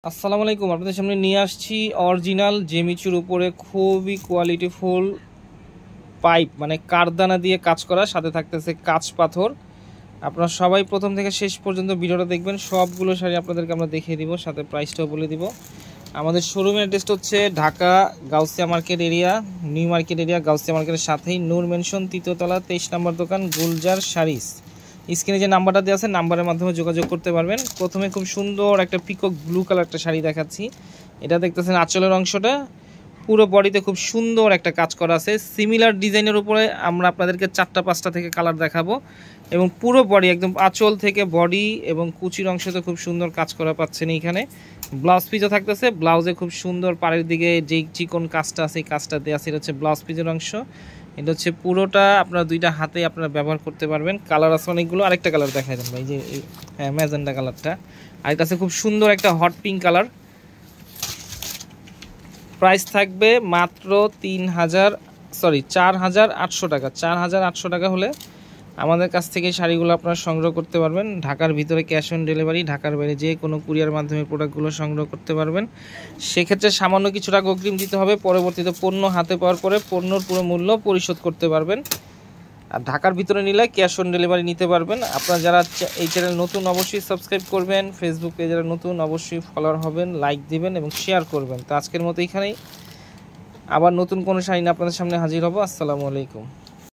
আসসালামু আলাইকুম। আপনাদের সামনে নিয়ে আসছি অরিজিনাল জেমিচুর উপরে খুবই কোয়ালিটিফুল পাইপ, মানে কারদানা দিয়ে কাজ করা, সাথে থাকতেছে কাঁচ পাথর। আপনারা সবাই প্রথম থেকে শেষ পর্যন্ত ভিডিওটা দেখবেন। সবগুলো শাড়ি আপনাদেরকে আমরা দেখিয়ে দিব, সাথে প্রাইসটাও বলে দিব। আমাদের শোরুমের অ্যাড্রেসটা হচ্ছে Dhaka Gausia market area, new market area, Gausia মার্কেটের সাথেই নূর মেনশন, 3য় তলা, 23 নম্বর দোকান, গুলজার শাড়িস। স্ক্রিনে যে নাম্বারটা দেওয়া আছে নাম্বারের মাধ্যমে যোগাযোগ করতে পারবেন। প্রথমে খুব সুন্দর একটা পিকক ব্লু কালার একটা শাড়ি দেখাচ্ছি। এটা দেখতেছেন আঁচলের অংশটা, পুরো বডিতে খুব সুন্দর একটা কাজ করা আছে। সিমিলার ডিজাইনের উপরে আমরা আপনাদেরকে 4টা-5টা থেকে কালার দেখাবো, এবং পুরো বডি একদম আঁচল থেকে বডি এবং কুচির অংশতে খুব সুন্দর কাজ করা পাচ্ছেন। এইখানে ব্লাউজ পিসও থাকতেছে, ব্লাউজে খুব সুন্দর পাড়ের দিকে যেই চিকন কাজটা আছে এই কাজটা দেওয়া আছে। এটা হচ্ছে ব্লাউজ পিসের অংশ। এটা হচ্ছে পুরোটা আপনারা দুইটা হাতে আপনারা ব্যবহার করতে পারবেন। কালার আছে অনেকগুলো। আরেকটা কালার দেখাই দেন ভাই, যে হ্যাঁ ম্যাজেন্ডা কালারটা। আরেকটা আছে খুব সুন্দর একটা হট পিঙ্ক কালার। প্রাইস থাকবে মাত্র 4,800 টাকা। 4,800 টাকা হলে আমাদের কাছ থেকে শাড়িগুলো আপনারা সংগ্রহ করতে পারবেন। ঢাকার ভিতরে ক্যাশ অন ডেলিভারি, ঢাকার বাইরে যে কোনো কুরিয়ার মাধ্যমে প্রোডাক্টগুলো সংগ্রহ করতে পারবেন। সেক্ষেত্রে সামান্য কিছু টাকা অগ্রিম দিতে হবে, পরবর্তীতে পণ্য হাতে পাওয়ার পরে পণ্যর পুরো মূল্য পরিশোধ করতে পারবেন। আর ঢাকার ভিতরে নিলে ক্যাশ অন ডেলিভারি নিতে পারবেন। আপনারা যারা এই চ্যানেল নতুন অবশ্যই সাবস্ক্রাইব করবেন, ফেসবুকে যারা নতুন অবশ্যই ফলোয়ার হবেন, লাইক দিবেন এবং শেয়ার করবেন। তো আজকের মতো এখানেই, আবার নতুন কোনো শাড়ি নিয়ে আপনাদের সামনে হাজির হব। আসসালামু আলাইকুম।